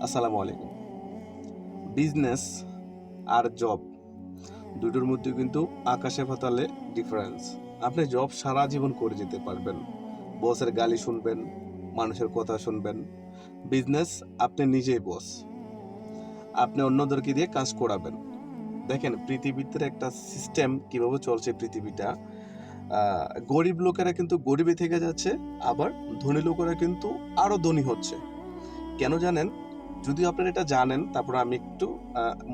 আসসালামু আলাইকুম। বিজনেস আর জব দুটোর মধ্যে কিন্তু আকাশে পাতালে ডিফারেন্স। আপনি জব সারা জীবন করে যেতে পারবেন, বসের গালি শুনবেন, মানুষের কথা শুনবেন। বিজনেস আপনি নিজেই বস, আপনি অন্যদেরকে দিয়ে কাজ করাবেন। দেখেন পৃথিবীতে একটা সিস্টেম কিভাবে চলছে পৃথিবীটা। গরিব লোকেরা কিন্তু গরিবই থেকে যাচ্ছে, আবার ধনী লোকেরা কিন্তু আরো ধনী হচ্ছে। কেন জানেন? যদি আপনারা এটা জানেন, তারপর আমি একটু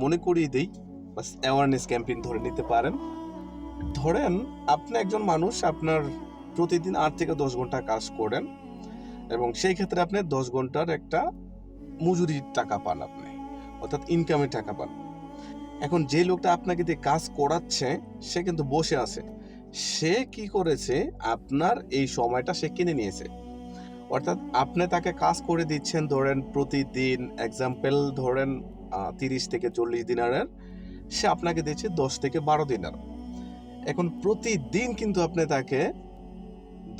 মনে করিয়ে দিই, বাস অ্যাওয়ারনেস ক্যাম্পেইন ধরে নিতে পারেন। ধরেন আপনি একজন মানুষ, আপনার প্রতিদিন 8 থেকে 10 ঘন্টা কাজ করেন এবং সেই ক্ষেত্রে আপনি 10 ঘন্টার একটা মজুরির টাকা পান, আপনি অর্থাৎ ইনকামের টাকা পান। এখন যে লোকটা আপনাকে দিয়ে কাজ করাচ্ছে সে কিন্তু বসে আছে। সে কি করেছে? আপনার এই সময়টা সে কিনে নিয়েছে। অর্থাৎ আপনি তাকে কাজ করে দিচ্ছেন, ধরেন প্রতিদিন এক্সাম্পল ধরেন 30 থেকে 40 দিনারের, সে আপনাকে দিচ্ছে 10 থেকে 12 দিনার। এখন প্রতিদিন কিন্তু আপনি তাকে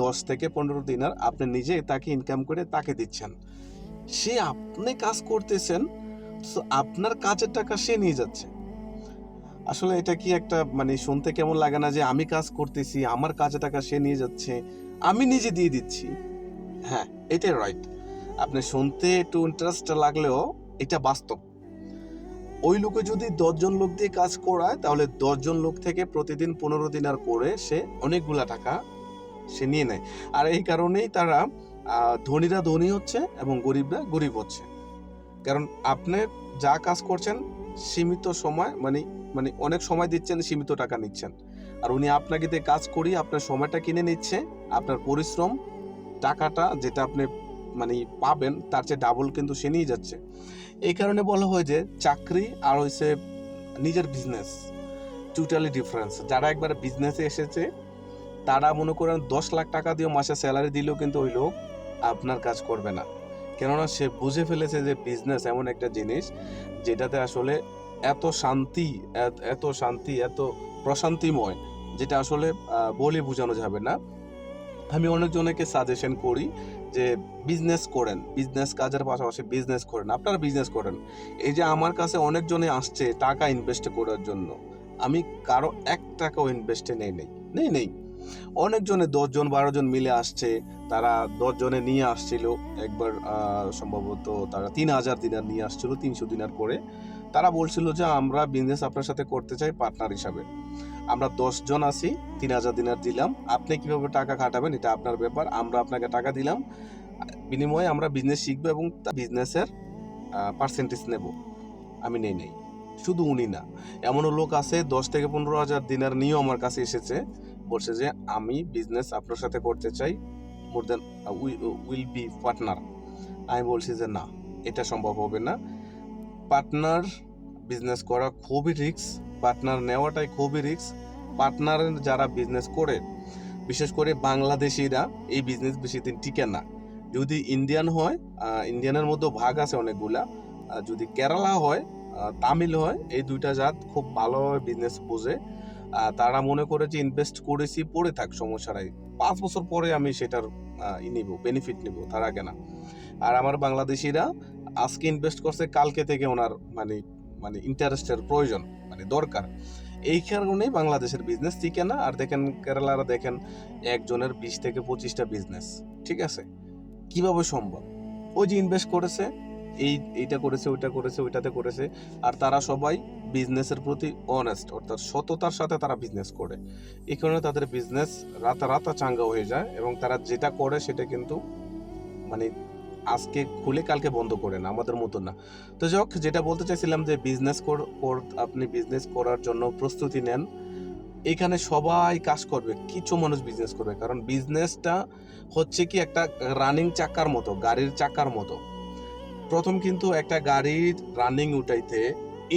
10 থেকে 15 দিনার আপনি নিজে তাকে ইনকাম করে তাকে দিচ্ছেন। সে আপনি কাজ করতেছেন, তো আপনার কাজের টাকা সে নিয়ে যাচ্ছে। আসলে এটা কি একটা শুনতে কেমন লাগে না যে আমি কাজ করতেছি, আমার কাজের টাকা সে নিয়ে যাচ্ছে, আমি নিজে দিয়ে দিচ্ছি। হ্যাঁ, এটাই রাইট। আপনি শুনতে একটু ইন্টারেস্ট লাগলেও এটা বাস্তব। ওই লোকে যদি 10 জন লোক দিয়ে কাজ করায়, তাহলে 10 জন লোক থেকে প্রতিদিন 15 দিনার করে সে অনেকগুলা টাকা সে নিয়ে নেয়। আর এই কারণেই তারা ধনীরা ধনী হচ্ছে এবং গরিবরা গরিব হচ্ছে। কারণ আপনি যা কাজ করছেন সীমিত সময়, অনেক সময় দিচ্ছেন, সীমিত টাকা নিচ্ছেন। আর উনি আপনাকে দিয়ে কাজ করিয়ে আপনার সময়টা কিনে নিচ্ছে, আপনার পরিশ্রম টাকাটা যেটা আপনি পাবেন তার চেয়ে ডাবল কিন্তু সে নিয়ে যাচ্ছে। এই কারণে বলা হয় যে চাকরি আর হইছে নিজের বিজনেস টোটালি ডিফারেন্স। যারা একবার বিজনেসে এসেছে তারা মনে করেন 10 লাখ টাকা দিয়ে মাসে স্যালারি দিলেও কিন্তু ওই লোক আপনার কাজ করবে না। কেননা সে বুঝে ফেলেছে যে বিজনেস এমন একটা জিনিস যেটাতে আসলে এত শান্তি, এত প্রশান্তিময়, যেটা আসলে বলে বোঝানো যাবে না। আমি অনেকজনকে সাজেশন করি যে বিজনেস করেন, বিজনেস কাজের পাশাপাশি বিজনেস করেন, আপনারা বিজনেস করেন। এই যে আমার কাছে অনেকজনে আসছে টাকা ইনভেস্ট করার জন্য, আমি কারো 1 টাকাও ইনভেস্টে নেই। অনেকজনে 10 জন 12 জন মিলে আসছে, তারা 10 জনে নিয়ে আসছিল একবার, সম্ভবত তারা 3000 দিনার নিয়ে আসছিল, 300 দিনার করে। তারা বলছিল যে আমরা বিজনেস আপনার সাথে করতে চাই পার্টনার হিসাবে। আমরা 10 জন আছি, 3000 দিনার দিলাম, আপনি কিভাবে টাকা খাটাবেন এটা আপনার ব্যাপার, আমরা আপনাকে টাকা দিলাম, বিনিময়ে আমরা বিজনেস শিখবো এবং বিজনেসের পার্সেন্টেজ নেব। আমি নেই। শুধু উনি না, এমনও লোক আছে 10 থেকে 15,000 দিনার নিয়েও আমার কাছে এসেছে, বলছে যে আমি বিজনেস আপনার সাথে করতে চাই, মোর দেন উইল বি পার্টনার। আমি বলছি যে না, এটা সম্ভব হবে না। পার্টনার বিজনেস করা খুবই রিস্ক, পার্টনার নেওয়াটাই খুবই রিস্ক। পার্টনারের যারা বিজনেস করে, বিশেষ করে বাংলাদেশিরা, এই বিজনেস বেশি দিন টিকে না। যদি ইন্ডিয়ান হয়, ইন্ডিয়ানের মধ্যেও ভাগ আছে অনেকগুলা, যদি কেরালা হয়, তামিল হয়, এই দুইটা জাত খুব ভালোভাবে বিজনেস বোঝে। তারা মনে করে যে ইনভেস্ট করেছি, পড়ে থাক, সমস্যা নাই, 5 বছর পরে আমি সেটার নিব, বেনিফিট নিব, তার আগে না। আর আমার বাংলাদেশিরা আজকে ইনভেস্ট করছে, কালকে থেকে ওনার ইন্টারেস্টের প্রয়োজন, দরকার। এই কারণেই বাংলাদেশের বিজনেস টিকে না। আর দেখেন কেরালারা, দেখেন একজনের 20 থেকে 25টা বিজনেস। ঠিক আছে, কিভাবে সম্ভব? ওই যে ইনভেস্ট করেছে, এইটা করেছে, ওইটা করেছে, ওইটাতে করেছে, আর তারা সবাই বিজনেসের প্রতি অনেস্ট, অর্থাৎ সততার সাথে তারা বিজনেস করে। এই কারণে তাদের বিজনেস রাতা চাঙ্গা হয়ে যায় এবং তারা যেটা করে সেটা কিন্তু আজকে খুলে কালকে বন্ধ করে না, আমাদের মতো না। তো যাক, যেটা বলতে চাইছিলাম যে আপনি বিজনেস করার জন্য প্রস্তুতি নেন। এখানে সবাই কাজ করবে, কিছু মানুষ বিজনেস করবে, কারণ বিজনেসটা হচ্ছে কি একটা রানিং চাকার মতো, গাড়ির চাকার মতো। প্রথম কিন্তু একটা গাড়ির রানিং উঠাইতে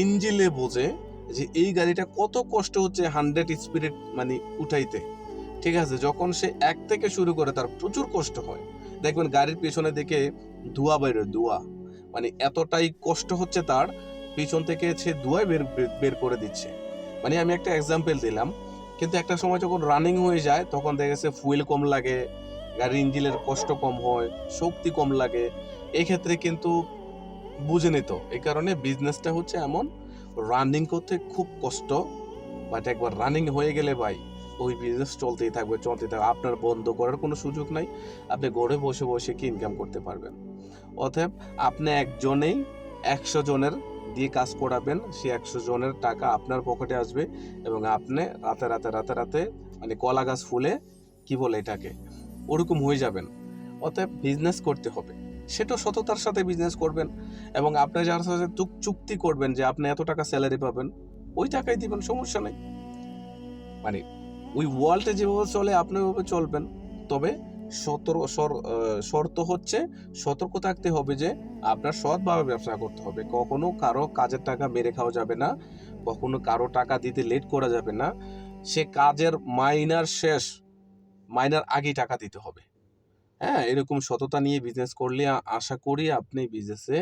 ইঞ্জিলে বোঝে যে এই গাড়িটা কত কষ্ট হচ্ছে 100 স্পিডে উঠাইতে। ঠিক আছে, যখন সে 1 থেকে শুরু করে তার প্রচুর কষ্ট হয়। দেখবেন গাড়ির পেছনে দিকে ধোঁয়া বেরোয়, ধোঁয়া, এতটাই কষ্ট হচ্ছে তার, পিছন থেকে সে ধোঁয়া বের করে দিচ্ছে। আমি একটা এক্সাম্পল দিলাম। কিন্তু একটা সময় যখন রানিং হয়ে যায়, তখন দেখা গেছে ফুয়েল কম লাগে, গাড়ির ইঞ্জিনের কষ্ট কম হয়, শক্তি কম লাগে। এই ক্ষেত্রে কিন্তু বুঝেনি তো, এই কারণে বিজনেসটা হচ্ছে এমন, রানিং করতে খুব কষ্ট, বাট একবার রানিং হয়ে গেলে ভাই ওই বিজনেস চলতেই থাকবে চলতেই থাকবে, আপনার বন্ধ করার কোনো সুযোগ নাই। আপনি ঘরে বসে বসে কি ইনকাম করতে পারবেন। অতএব আপনি একজনেই 100 জনের দিয়ে কাজ করাবেন, সে 100 জনের টাকা আপনার পকেটে আসবে এবং আপনি রাতে রাতে রাতে রাতে মানে কলা গাছ ফুলে কি বলে এটাকে ওরকম হয়ে যাবেন। অতএব বিজনেস করতে হবে, সেটা সততার সাথে বিজনেস করবেন এবং আপনি যার সাথে চুক্তি করবেন যে আপনি এত টাকা স্যালারি পাবেন, ওই টাকাই দিবেন, সমস্যা নেই। মানে ওই ওয়ার্ল্ডে যেভাবে চলে আপনি ওইভাবে চলবেন। তবে শর্ত হচ্ছে সতর্ক থাকতে হবে যে আপনার সৎভাবে ব্যবসা করতে হবে, কখনো কারো কাজের টাকা মেরে খাওয়া যাবে না, কখনো কারো টাকা দিতে লেট করা যাবে না, সে কাজের মাইনার আগেই টাকা দিতে হবে। হ্যাঁ, এরকম সততা নিয়ে বিজনেস করলে আশা করি আপনি বিজনেসে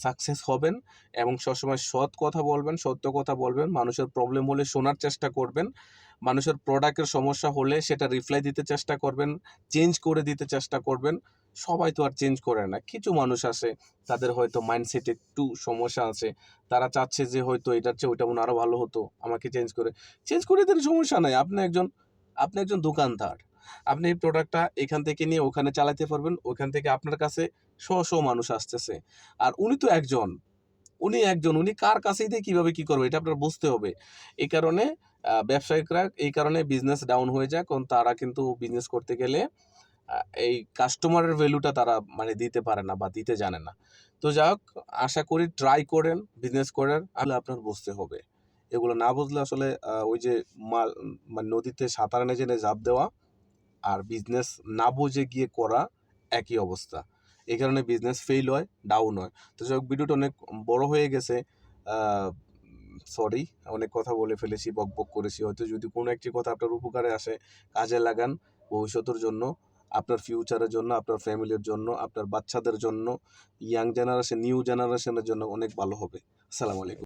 সাকসেস হবেন এবং সবসময় সৎ কথা বলবেন, সত্য কথা বলবেন, মানুষের প্রবলেম হলে শোনার চেষ্টা করবেন, মানুষের প্রোডাক্টের সমস্যা হলে সেটা রিপ্লাই দিতে চেষ্টা করবেন, চেঞ্জ করে দিতে চেষ্টা করবেন। সবাই তো আর চেঞ্জ করে না, কিছু মানুষ আছে তাদের হয়তো মাইন্ডসেটে একটু সমস্যা আছে, তারা চাচ্ছে যে হয়তো এটার চেয়ে ওইটা মনে আরো ভালো হতো, আমাকে চেঞ্জ করে দিলে সমস্যা নাই। আপনি একজন দোকানদার, আপনি এই প্রোডাক্টটা এখান থেকে নিয়ে ওখানে চালাতে পারবেন, ওখান থেকে আপনার কাছে মানুষ আসতেছে, আর উনি কার কাছেই দিয়ে কিভাবে কি করবে এটা আপনার বুঝতে হবে। এই কারণে ব্যবসায়িকরা এই কারণে বিজনেস ডাউন হয়ে যায়, কারণ তারা কিন্তু বিজনেস করতে গেলে এই কাস্টমারের ভ্যালুটা তারা মানে দিতে পারে না বা দিতে জানে না। তো যাই হোক, আশা করি ট্রাই করেন বিজনেস করার, আসলে আপনার বুঝতে হবে। এগুলো না বুঝলে আসলে ওই যে মানে নদীতে সাঁতার না জেনে ঝাঁপ দেওয়া আর বিজনেস না বুঝে গিয়ে করা একই অবস্থা। এই কারণে বিজনেস ফেল হয়, ডাউন হয়। তো যাই হোক, ভিডিওটা অনেক বড় হয়ে গেছে, সরি, অনেক কথা বলে ফেলেছি, বকবক করেছি। হয়তো যদি কোনো একটি কথা আপনার উপকারে আসে, কাজে লাগান ভবিষ্যতের জন্য, আপনার ফিউচারের জন্য, আপনার ফ্যামিলির জন্য, আপনার বাচ্চাদের জন্য, নিউ জেনারেশনের জন্য অনেক ভালো হবে। আসসালামু আলাইকুম।